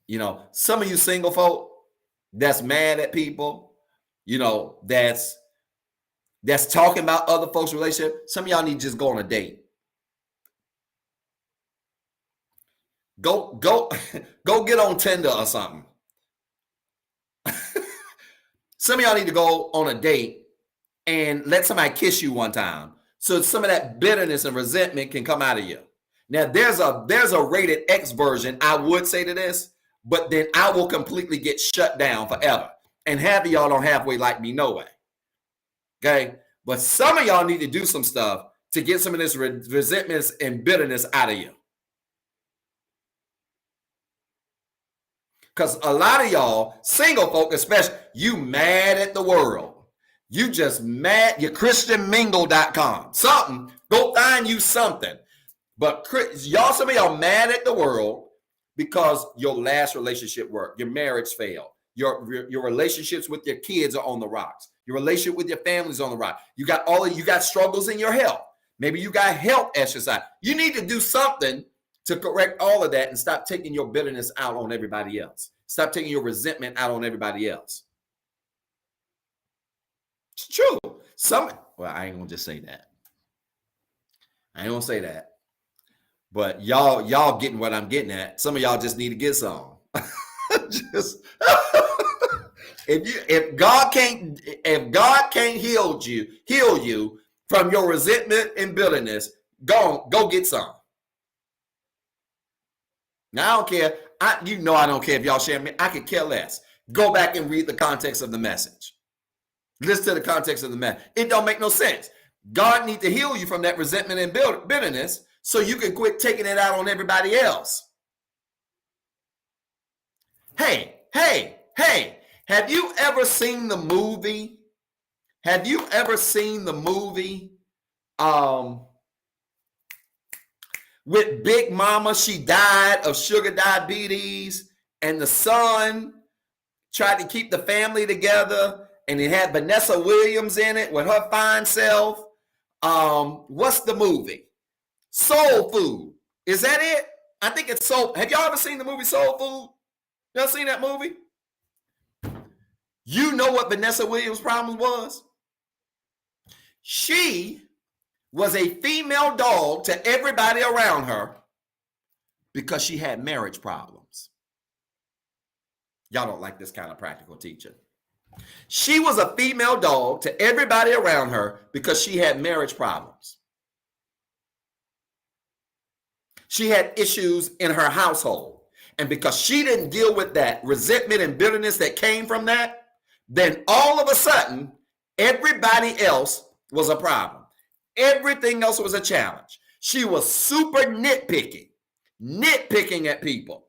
You know, some of you single folk that's mad at people, you know, that's talking about other folks' relationship. Some of y'all need to just go on a date. Go get on Tinder or something. Some of y'all need to go on a date and let somebody kiss you one time, so some of that bitterness and resentment can come out of you. Now, there's a rated X version, I would say to this, but then I will completely get shut down forever. And half of y'all don't halfway like me, no way. Okay? But some of y'all need to do some stuff to get some of this resentment and bitterness out of you. Because a lot of y'all, single folk especially, you mad at the world. You just mad, you're ChristianMingle.com. Something, go find you something. But some of y'all mad at the world because your last relationship worked. Your marriage failed. Your relationships with your kids are on the rocks. Your relationship with your family's on the rock. You got struggles in your health. Maybe you got health exercise. You need to do something to correct all of that and stop taking your bitterness out on everybody else. Stop taking your resentment out on everybody else. It's true. Well, I ain't gonna just say that. I ain't gonna say that. But y'all getting what I'm getting at. Some of y'all just need to get some. Just if God can't heal you from your resentment and bitterness, go get some. Now I don't care. I don't care if y'all share me. I could care less. Go back and read the context of the message. Listen to the context of the message. It don't make no sense. God needs to heal you from that resentment and bitterness so you can quit taking it out on everybody else. Hey, have you ever seen the movie? With Big Mama? She died of sugar diabetes, and the son tried to keep the family together, and it had Vanessa Williams in it with her fine self. What's the movie? Soul Food. Is that it? I think it's Soul. Have y'all ever seen the movie Soul Food? Y'all seen that movie? You know what Vanessa Williams' problem was? She was a female dog to everybody around her because she had marriage problems. Y'all don't like this kind of practical teaching. She was a female dog to everybody around her because she had marriage problems. She had issues in her household. And because she didn't deal with that resentment and bitterness that came from that, then all of a sudden, everybody else was a problem. Everything else was a challenge. She was super nitpicking at people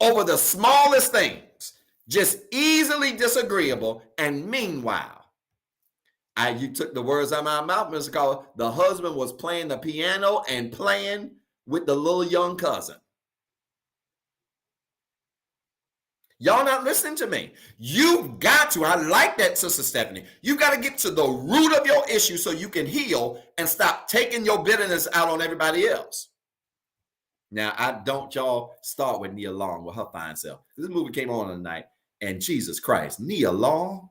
over the smallest things, just easily disagreeable. And meanwhile, you took the words out of my mouth, Mr. Caller. The husband was playing the piano and playing with the little young cousin. Y'all not listening to me. You've got to, I like that, Sister Stephanie. You got to get to the root of your issue so you can heal and stop taking your bitterness out on everybody else. Now, y'all start with Nia Long with her fine self. This movie came on tonight, and Jesus Christ, Nia Long,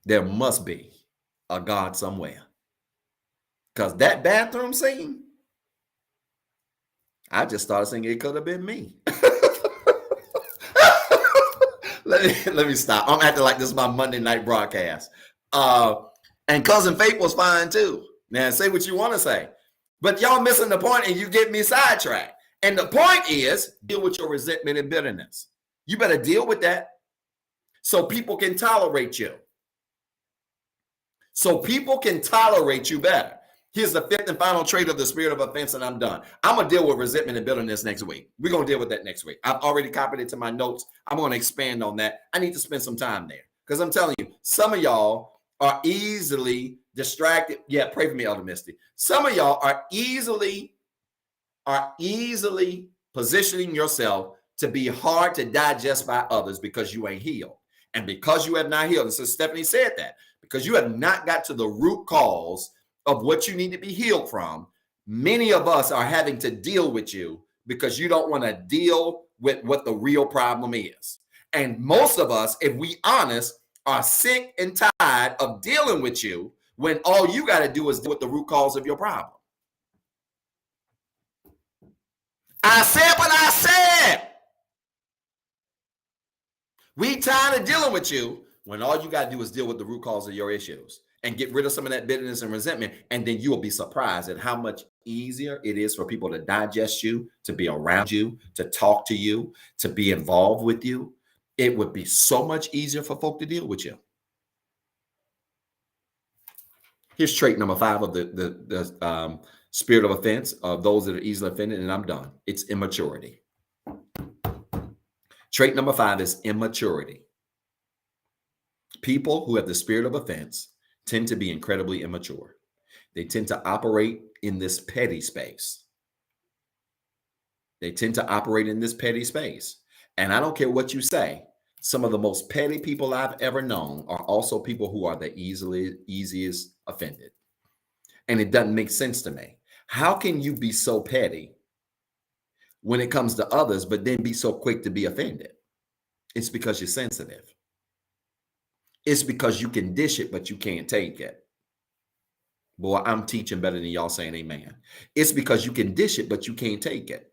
there must be a God somewhere. Because that bathroom scene, I just started thinking it could have been me. Let me stop. I'm acting like this is my Monday night broadcast. And Cousin Faith was fine too. Now, say what you want to say. But y'all missing the point and you get me sidetracked. And the point is, deal with your resentment and bitterness. You better deal with that so people can tolerate you. So people can tolerate you better. Here's the fifth and final trait of the spirit of offense, and I'm done. I'm going to deal with resentment and bitterness next week. We're going to deal with that next week. I've already copied it to my notes. I'm going to expand on that. I need to spend some time there because I'm telling you, some of y'all are easily distracted. Yeah, pray for me, Elder Misty. Some of y'all are easily positioning yourself to be hard to digest by others because you ain't healed. And because you have not healed, and so Stephanie said that, because you have not got to the root cause of what you need to be healed from, many of us are having to deal with you because you don't want to deal with what the real problem is. And most of us, if we honest, are sick and tired of dealing with you when all you got to do is deal with the root cause of your problem. I said what I said. We tired of dealing with you when all you got to do is deal with the root cause of your issues and get rid of some of that bitterness and resentment. And then you will be surprised at how much easier it is for people to digest you, to be around you, to talk to you, to be involved with you. It would be so much easier for folk to deal with you. Here's trait number 5 of the spirit of offense of those that are easily offended, and I'm done. It's immaturity. Trait number 5 is immaturity. People who have the spirit of offense tend to be incredibly immature. They tend to operate in this petty space. And I don't care what you say. Some of the most petty people I've ever known are also people who are the easiest offended. And it doesn't make sense to me. How can you be so petty when it comes to others, but then be so quick to be offended? It's because you're sensitive. It's because you can dish it, but you can't take it. Boy, I'm teaching better than y'all saying amen. It's because you can dish it, but you can't take it.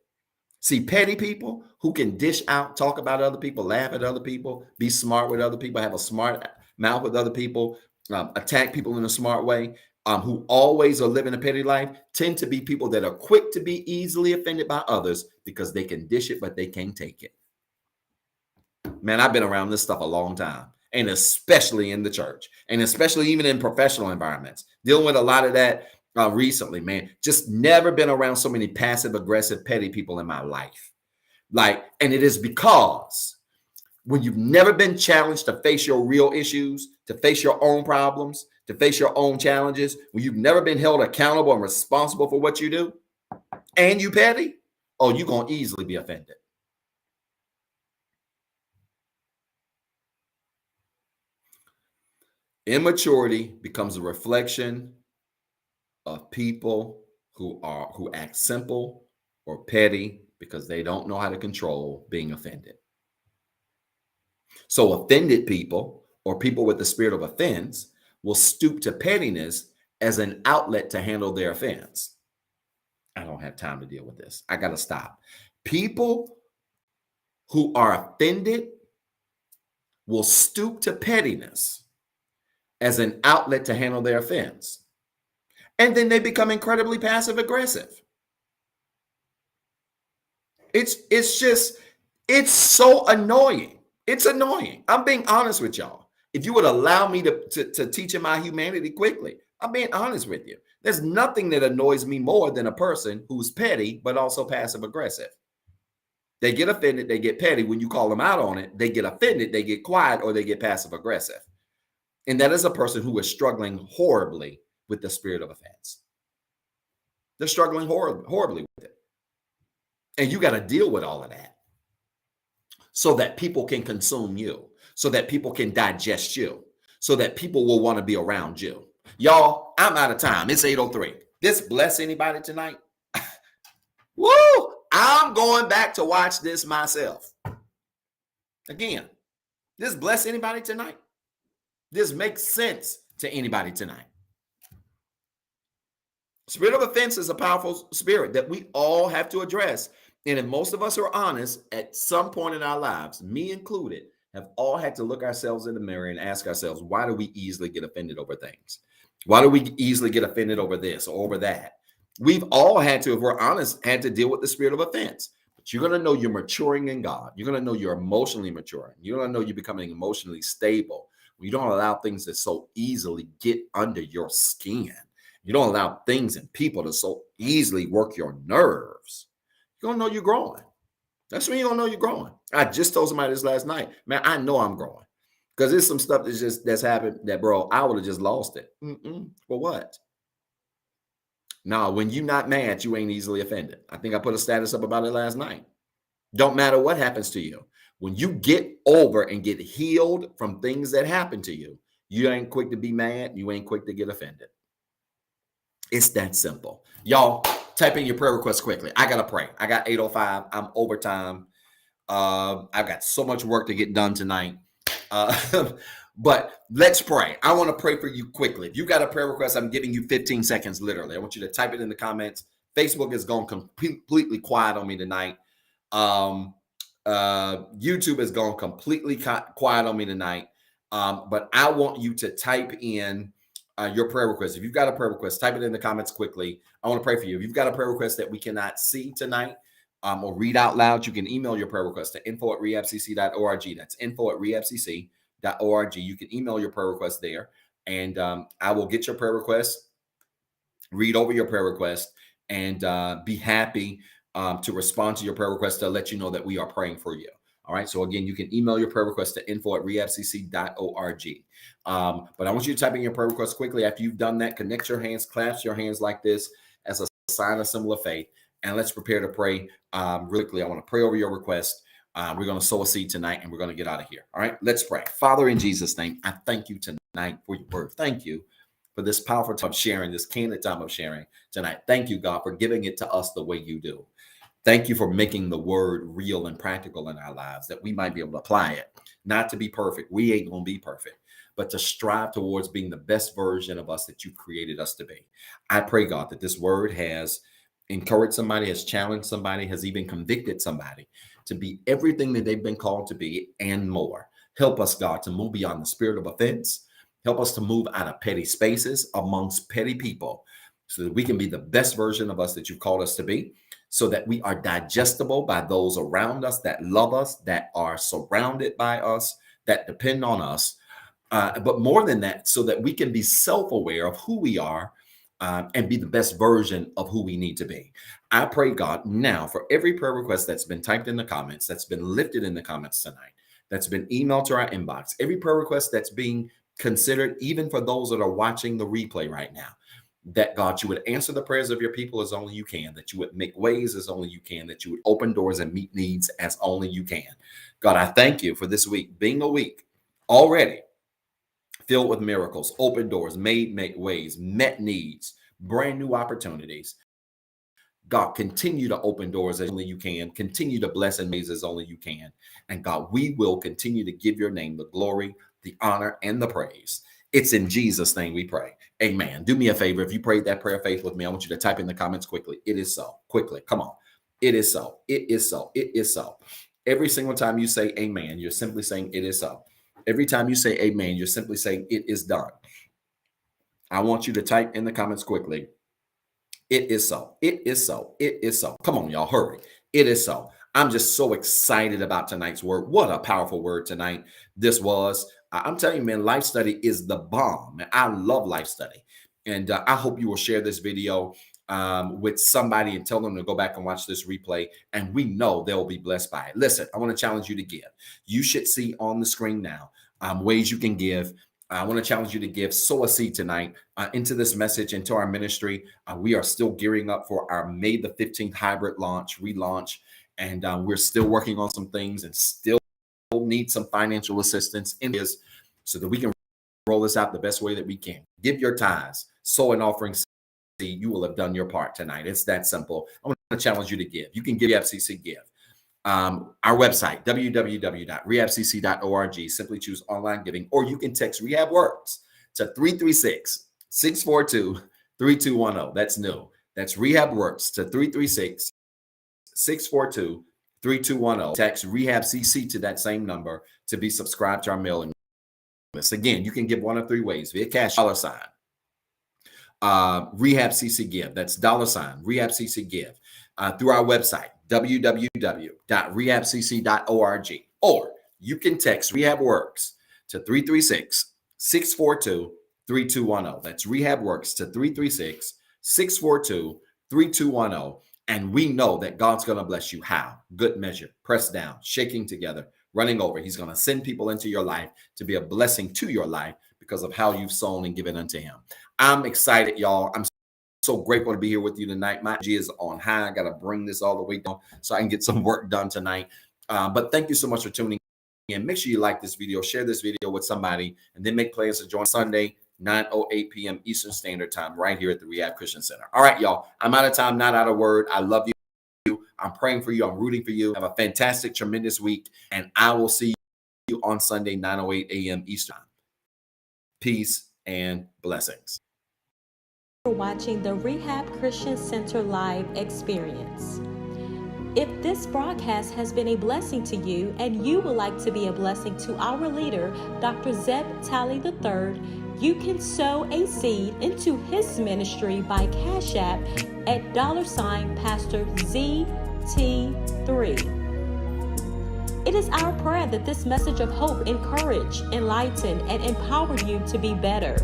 See, petty people who can dish out, talk about other people, laugh at other people, be smart with other people, have a smart mouth with other people, attack people in a smart way, who always are living a petty life, tend to be people that are quick to be easily offended by others because they can dish it, but they can't take it. Man, I've been around this stuff a long time, and especially in the church, and especially even in professional environments, dealing with a lot of that recently, man. Just never been around so many passive aggressive petty people in my life. And it is because when you've never been challenged to face your real issues, to face your own problems, to face your own challenges, when you've never been held accountable and responsible for what you do, and you petty, oh, you're going to easily be offended. Immaturity becomes a reflection of people who act simple or petty because they don't know how to control being offended. So offended people, or people with the spirit of offense, will stoop to pettiness as an outlet to handle their offense. I don't have time to deal with this. I got to stop. People who are offended will stoop to pettiness as an outlet to handle their offense. And then they become incredibly passive aggressive. It's so annoying. It's annoying. I'm being honest with y'all. If you would allow me to teach in my humanity quickly, I'm being honest with you. There's nothing that annoys me more than a person who's petty, but also passive aggressive. They get offended, they get petty. When you call them out on it, they get offended, they get quiet, or they get passive aggressive. And that is a person who is struggling horribly with the spirit of offense. They're struggling horribly with it. And you got to deal with all of that so that people can consume you, so that people can digest you, so that people will want to be around you. Y'all, I'm out of time. It's 8:03. This bless anybody tonight? Woo! I'm going back to watch this myself. Again, this bless anybody tonight? This makes sense to anybody tonight. Spirit of offense is a powerful spirit that we all have to address. And if most of us are honest, at some point in our lives, me included, have all had to look ourselves in the mirror and ask ourselves, why do we easily get offended over things? Why do we easily get offended over this or over that? We've all had to, if we're honest, had to deal with the spirit of offense. But you're going to know you're maturing in God. You're going to know you're emotionally maturing. You're going to know you're becoming emotionally stable. You don't allow things to so easily get under your skin. You don't allow things and people to so easily work your nerves. You're going to know you're growing. That's when you're going to know you're growing. I just told somebody this last night. Man, I know I'm growing. Because there's some stuff that's happened that, bro, I would have just lost it. For what? No, when you're not mad, you ain't easily offended. I think I put a status up about it last night. Don't matter what happens to you. When you get over and get healed from things that happen to you, you ain't quick to be mad. You ain't quick to get offended. It's that simple. Y'all, type in your prayer requests quickly. I got to pray. I got 8:05. I'm overtime. I've got so much work to get done tonight. But let's pray. I want to pray for you quickly. If you got a prayer request, I'm giving you 15 seconds, literally. I want you to type it in the comments. Facebook is going completely quiet on me tonight. YouTube is going completely quiet on me tonight. But I want you to type in your prayer request. If you've got a prayer request, type it in the comments quickly. I want to pray for you. If you've got a prayer request that we cannot see tonight or read out loud, you can email your prayer request to info@rehabcc.org. That's info@rehabcc.org. You can email your prayer request there, and I will get your prayer request, read over your prayer request, and be happy to respond to your prayer request to let you know that we are praying for you. All right. So again, you can email your prayer request to info@rehabcc.org. But I want you to type in your prayer request quickly. After you've done that, connect your hands, clasp your hands like this as a sign, a symbol of faith. And let's prepare to pray really quickly. I want to pray over your request. We're going to sow a seed tonight and we're going to get out of here. All right. Let's pray. Father, in Jesus' name, I thank you tonight for your word. Thank you for this powerful time of sharing, this candid time of sharing tonight. Thank you, God, for giving it to us the way you do. Thank you for making the word real and practical in our lives, that we might be able to apply it, not to be perfect. We ain't going to be perfect, but to strive towards being the best version of us that you created us to be. I pray, God, that this word has encouraged somebody, has challenged somebody, has even convicted somebody to be everything that they've been called to be and more. Help us, God, to move beyond the spirit of offense. Help us to move out of petty spaces amongst petty people so that we can be the best version of us that you've called us to be, so that we are digestible by those around us that love us, that are surrounded by us, that depend on us. But more than that, so that we can be self-aware of who we are and be the best version of who we need to be. I pray, God, now for every prayer request that's been typed in the comments, that's been lifted in the comments tonight, that's been emailed to our inbox, every prayer request that's being considered, even for those that are watching the replay right now, that God, you would answer the prayers of your people as only you can, that you would make ways as only you can, that you would open doors and meet needs as only you can. God, I thank you for this week being a week already filled with miracles, open doors, made ways, met needs, brand new opportunities. God, continue to open doors as only you can, continue to bless and ways as only you can. And God, we will continue to give your name the glory, the honor, and the praise. It's in Jesus' name we pray. Amen. Do me a favor. If you prayed that prayer of faith with me, I want you to type in the comments quickly. It is so. Quickly. Come on. It is so. It is so. It is so. Every single time you say amen, you're simply saying it is so. Every time you say amen, you're simply saying it is done. I want you to type in the comments quickly. It is so. It is so. It is so. Come on, y'all. Hurry. It is so. I'm just so excited about tonight's word. What a powerful word tonight this was. I'm telling you, man, life study is the bomb. I love life study. And I hope you will share this video with somebody and tell them to go back and watch this replay. And we know they'll be blessed by it. Listen, I want to challenge you to give. You should see on the screen now ways you can give. I want to challenge you to give, sow a seed tonight into this message, into our ministry. We are still gearing up for our May the 15th hybrid relaunch. And we're still working on some things and still need some financial assistance in this so that we can roll this out the best way that we can. Give your tithes, sow an offering seed. You will have done your part tonight. It's that simple. I want to challenge you to give. You can give REHABCC Give. Our website, www.rehabcc.org. Simply choose online giving, or you can text REHABWORKS to 336-642-3210. That's new. That's REHABWORKS to 336-642-3210. Text REHABCC to that same number to be subscribed to our mailing list. Again, you can give one of three ways: via cash, $, REHABCC Give. That's $, REHABCC Give. Through our website, www.rehabcc.org. Or you can text REHABWORKS to 336-642-3210. That's REHABWORKS to 336-642-3210. And we know that God's going to bless you. How? Good measure, pressed down, shaking together, running over. He's going to send people into your life to be a blessing to your life because of how you've sown and given unto him. I'm excited, y'all. I'm so grateful to be here with you tonight. My energy is on high. I got to bring this all the way down so I can get some work done tonight. But thank you so much for tuning in. Make sure you like this video, share this video with somebody, and then make plans to join Sunday, 9:08 p.m. Eastern Standard Time, right here at the Rehab Christian Center. All right, y'all. I'm out of time, not out of word. I love you. I'm praying for you. I'm rooting for you. Have a fantastic, tremendous week, and I will see you on Sunday, 9:08 a.m. Eastern Time. Peace and blessings. For watching the Rehab Christian Center live experience. If this broadcast has been a blessing to you and you would like to be a blessing to our leader, Dr. Zeb Talley III, you can sow a seed into his ministry by CashAPP at $PastorZT3. It is our prayer that this message of hope encourage, enlighten, and empower you to be better.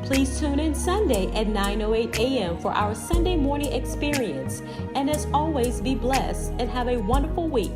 Please tune in Sunday at 9:08 a.m. for our Sunday morning experience. And as always, be blessed and have a wonderful week.